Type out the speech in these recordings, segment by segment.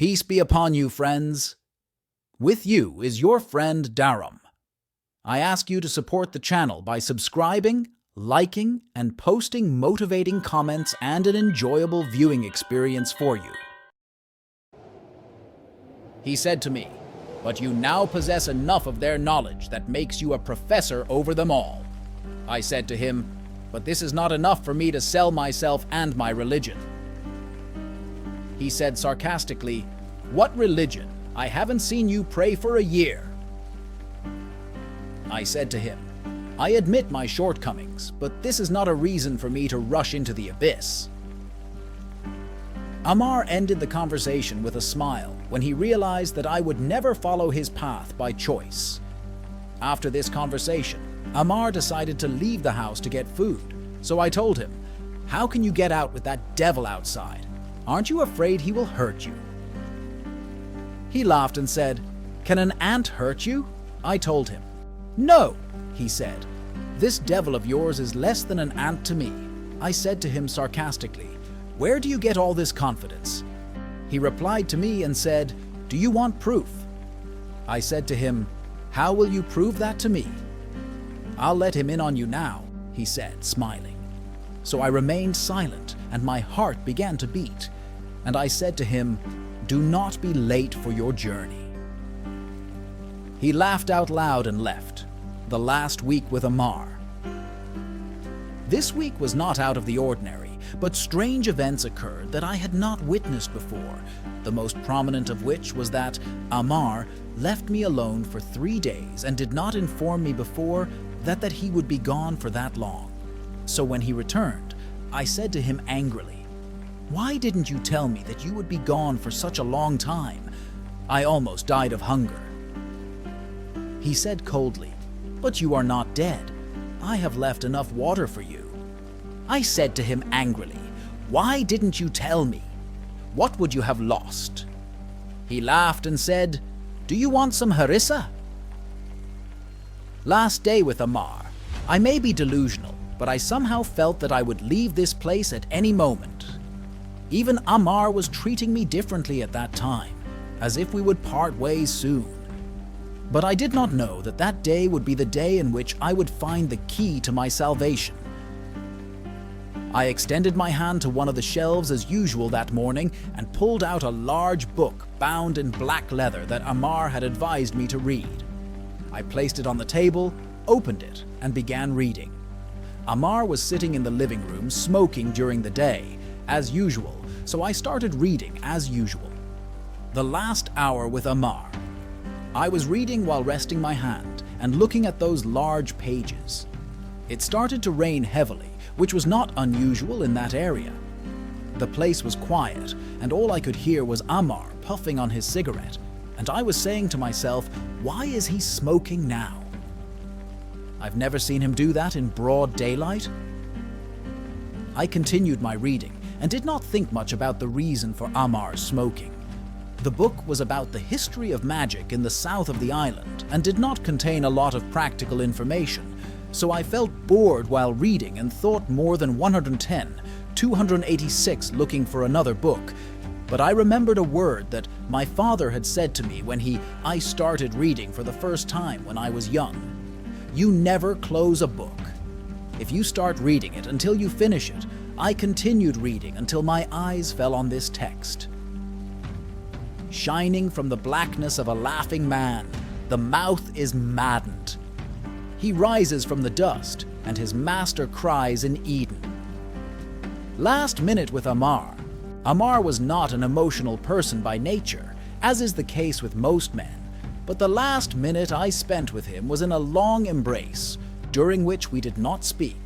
Peace be upon you, friends. With you is your friend Darum. I ask you to support the channel by subscribing, liking, and posting motivating comments and an enjoyable viewing experience for you. He said to me, "But you now possess enough of their knowledge that makes you a professor over them all." I said to him, "But this is not enough for me to sell myself and my religion." He said sarcastically, "What religion? I haven't seen you pray for a year." I said to him, "I admit my shortcomings, but this is not a reason for me to rush into the abyss." Ammar ended the conversation with a smile when he realized that I would never follow his path by choice. After this conversation, Ammar decided to leave the house to get food, so I told him, "How can you get out with that devil outside? Aren't you afraid he will hurt you?" He laughed and said, "Can an ant hurt you?" I told him. "No," he said. "This devil of yours is less than an ant to me." I said to him sarcastically, "Where do you get all this confidence?" He replied to me and said, "Do you want proof?" I said to him, "How will you prove that to me?" "I'll let him in on you now," he said, smiling. So I remained silent and my heart began to beat, and I said to him, "Do not be late for your journey." He laughed out loud and left. The last week with Ammar. This week was not out of the ordinary, but strange events occurred that I had not witnessed before, the most prominent of which was that Ammar left me alone for 3 days and did not inform me before that he would be gone for that long. So when he returned, I said to him angrily, "Why didn't you tell me that you would be gone for such a long time? I almost died of hunger." He said coldly, "But you are not dead. I have left enough water for you." I said to him angrily, "Why didn't you tell me? What would you have lost?" He laughed and said, "Do you want some harissa?" Last day with Ammar. I may be delusional, but I somehow felt that I would leave this place at any moment. Even Ammar was treating me differently at that time, as if we would part ways soon. But I did not know that that day would be the day in which I would find the key to my salvation. I extended my hand to one of the shelves as usual that morning and pulled out a large book bound in black leather that Ammar had advised me to read. I placed it on the table, opened it, and began reading. Ammar was sitting in the living room smoking during the day, as usual, so I started reading as usual. The last hour with Ammar. I was reading while resting my hand and looking at those large pages. It started to rain heavily, which was not unusual in that area. The place was quiet, and all I could hear was Ammar puffing on his cigarette, and I was saying to myself, why is he smoking now? I've never seen him do that in broad daylight. I continued my reading and did not think much about the reason for Ammar's smoking. The book was about the history of magic in the south of the island and did not contain a lot of practical information, so I felt bored while reading and thought more than 110, 286 looking for another book. But I remembered a word that my father had said to me when I started reading for the first time when I was young. You never close a book. If you start reading it until you finish it, I continued reading until my eyes fell on this text. Shining from the blackness of a laughing man, the mouth is maddened. He rises from the dust, and his master cries in Eden. Last minute with Ammar. Ammar was not an emotional person by nature, as is the case with most men, but the last minute I spent with him was in a long embrace, during which we did not speak.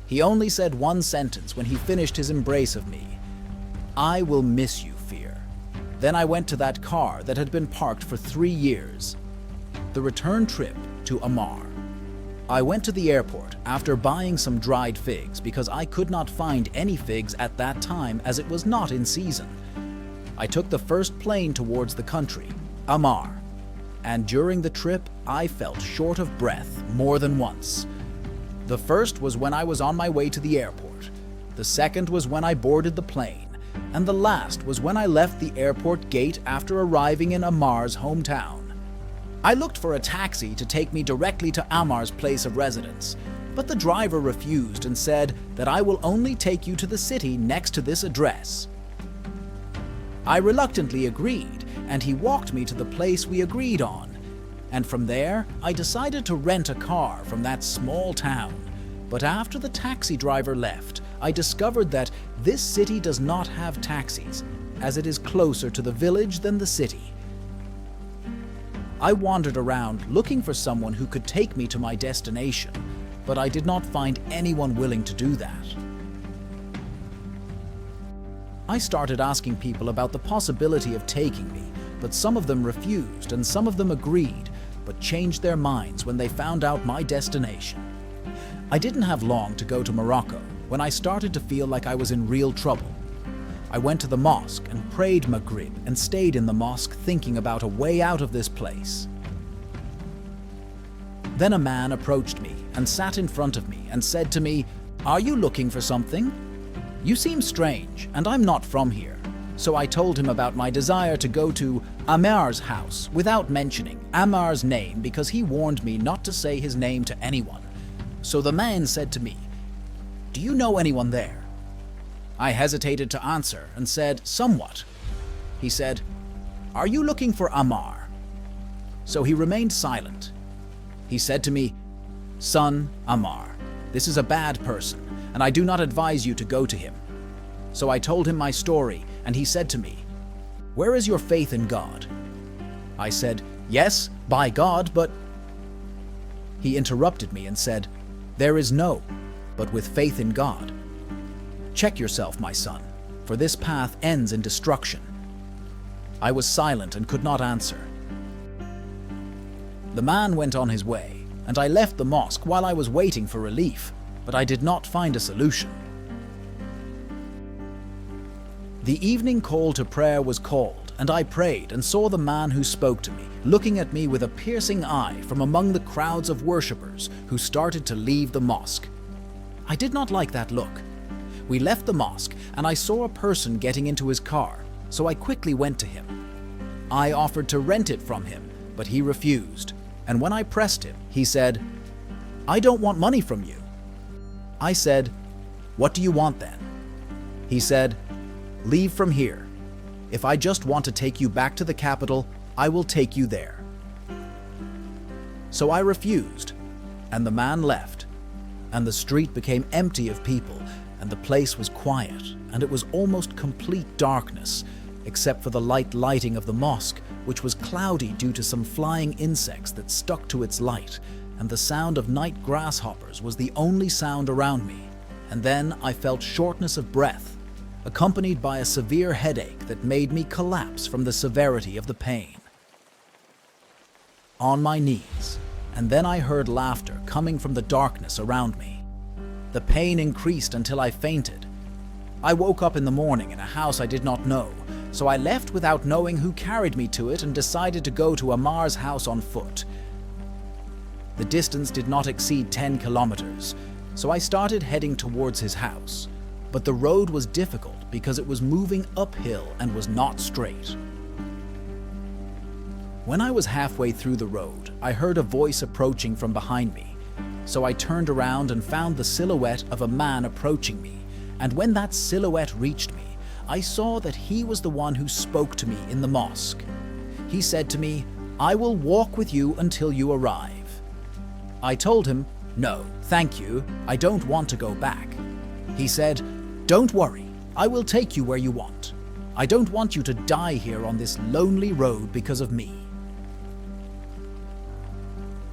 He only said one sentence when he finished his embrace of me. "I will miss you, Fear." Then I went to that car that had been parked for 3 years. The return trip to Ammar. I went to the airport after buying some dried figs because I could not find any figs at that time as it was not in season. I took the first plane towards the country, Ammar, and during the trip I felt short of breath more than once. The first was when I was on my way to the airport. The second was when I boarded the plane, and the last was when I left the airport gate after arriving in Ammar's hometown. I looked for a taxi to take me directly to Ammar's place of residence, but the driver refused and said that I will only take you to the city next to this address. I reluctantly agreed, and he walked me to the place we agreed on, and from there I decided to rent a car from that small town. But after the taxi driver left, I discovered that this city does not have taxis, as it is closer to the village than the city. I wandered around looking for someone who could take me to my destination, but I did not find anyone willing to do that. I started asking people about the possibility of taking me, but some of them refused and some of them agreed, but changed their minds when they found out my destination. I didn't have long to go to Morocco when I started to feel like I was in real trouble. I went to the mosque and prayed Maghrib and stayed in the mosque thinking about a way out of this place. Then a man approached me and sat in front of me and said to me, "Are you looking for something? You seem strange and I'm not from here." So I told him about my desire to go to Ammar's house without mentioning Ammar's name because he warned me not to say his name to anyone. So the man said to me, "Do you know anyone there?" I hesitated to answer and said, "Somewhat." He said, "Are you looking for Ammar?" So he remained silent. He said to me, "Son Ammar, this is a bad person, and I do not advise you to go to him." So I told him my story, and he said to me, "Where is your faith in God?" I said, "Yes, by God, but..." He interrupted me and said, "There is no, but with faith in God. Check yourself, my son, for this path ends in destruction." I was silent and could not answer. The man went on his way, and I left the mosque while I was waiting for relief, but I did not find a solution. The evening call to prayer was called, and I prayed and saw the man who spoke to me, looking at me with a piercing eye from among the crowds of worshippers who started to leave the mosque. I did not like that look. We left the mosque, and I saw a person getting into his car, so I quickly went to him. I offered to rent it from him, but he refused, and when I pressed him, he said, "I don't want money from you." I said, "What do you want then?" He said, "Leave from here. If I just want to take you back to the capital, I will take you there." So I refused, and the man left, and the street became empty of people, and the place was quiet, and it was almost complete darkness, except for the lighting of the mosque, which was cloudy due to some flying insects that stuck to its light, and the sound of night grasshoppers was the only sound around me. And then I felt shortness of breath, accompanied by a severe headache that made me collapse from the severity of the pain. On my knees, and then I heard laughter coming from the darkness around me. The pain increased until I fainted. I woke up in the morning in a house I did not know, so I left without knowing who carried me to it and decided to go to Ammar's house on foot. The distance did not exceed 10 kilometers, so I started heading towards his house. But the road was difficult because it was moving uphill and was not straight. When I was halfway through the road, I heard a voice approaching from behind me. So I turned around and found the silhouette of a man approaching me, and when that silhouette reached me, I saw that he was the one who spoke to me in the mosque. He said to me, "I will walk with you until you arrive." I told him, "No, thank you, I don't want to go back." He said, "Don't worry, I will take you where you want. I don't want you to die here on this lonely road because of me."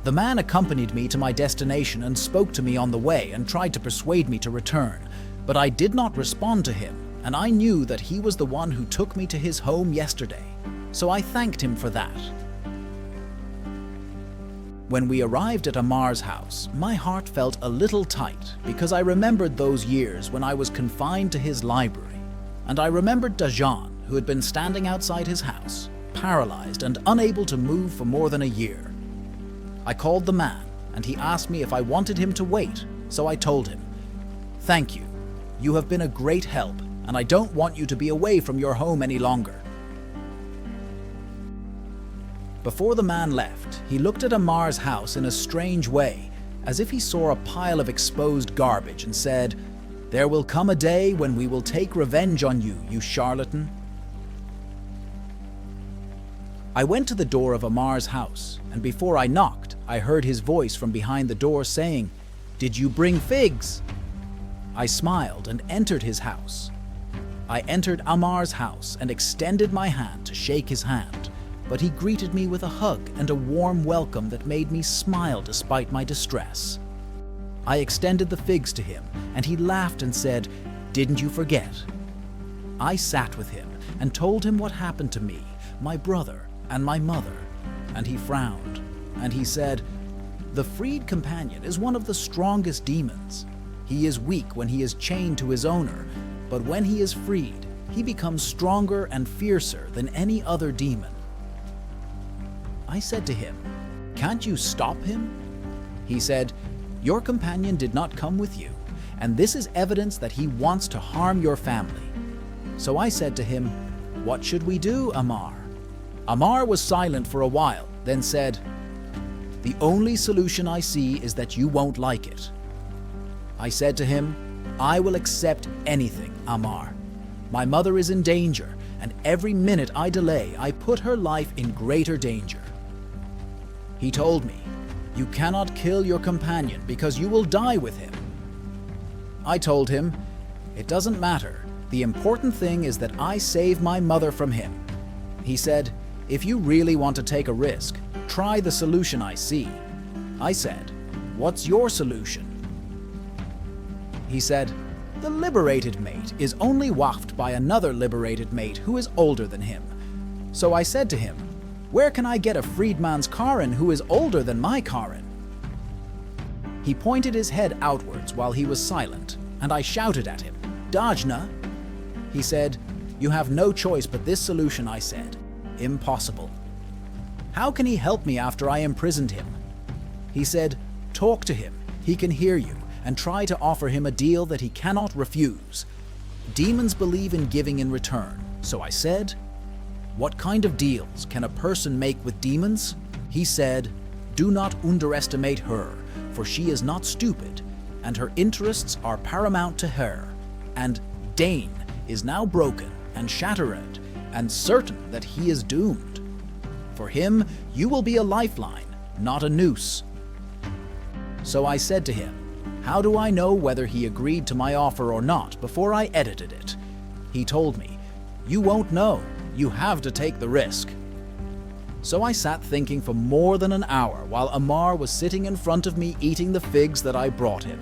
The man accompanied me to my destination and spoke to me on the way and tried to persuade me to return, but I did not respond to him, and I knew that he was the one who took me to his home yesterday, so I thanked him for that. When we arrived at Ammar's house, my heart felt a little tight because I remembered those years when I was confined to his library, and I remembered Dajan, who had been standing outside his house, paralyzed and unable to move for more than a year. I called the man, and he asked me if I wanted him to wait, so I told him, "Thank you. You have been a great help, and I don't want you to be away from your home any longer." Before the man left, he looked at Amar's house in a strange way, as if he saw a pile of exposed garbage, and said, "There will come a day when we will take revenge on you, you charlatan." I went to the door of Amar's house, and before I knocked, I heard his voice from behind the door saying, "Did you bring figs?" I smiled and entered his house. I entered Amar's house and extended my hand to shake his hand, but he greeted me with a hug and a warm welcome that made me smile despite my distress. I extended the figs to him, and he laughed and said, "Didn't you forget?" I sat with him and told him what happened to me, my brother, and my mother, and he frowned, and he said, "The freed companion is one of the strongest demons. He is weak when he is chained to his owner, but when he is freed, he becomes stronger and fiercer than any other demon." I said to him, "Can't you stop him?" He said, "Your companion did not come with you, and this is evidence that he wants to harm your family." So I said to him, "What should we do, Amar?" Amar was silent for a while, then said, "The only solution I see is that you won't like it." I said to him, "I will accept anything, Amar. My mother is in danger, and every minute I delay, I put her life in greater danger." He told me, "You cannot kill your companion because you will die with him." I told him, "It doesn't matter. The important thing is that I save my mother from him." He said, "If you really want to take a risk, try the solution I see." I said, "What's your solution?" He said, "The liberated mate is only wafted by another liberated mate who is older than him." So I said to him, "Where can I get a freedman's Karen who is older than my Karen?" He pointed his head outwards while he was silent, and I shouted at him, "Dajna!" He said, "You have no choice but this solution," I said. "Impossible." "How can he help me after I imprisoned him?" He said, "Talk to him, he can hear you, and try to offer him a deal that he cannot refuse. Demons believe in giving in return." So I said, "What kind of deals can a person make with demons?" He said, "Do not underestimate her, for she is not stupid, and her interests are paramount to her. And Dane is now broken and shattered, and certain that he is doomed. For him, you will be a lifeline, not a noose." So I said to him, "How do I know whether he agreed to my offer or not before I edited it?" He told me, "You won't know. You have to take the risk." So I sat thinking for more than an hour while Amar was sitting in front of me eating the figs that I brought him.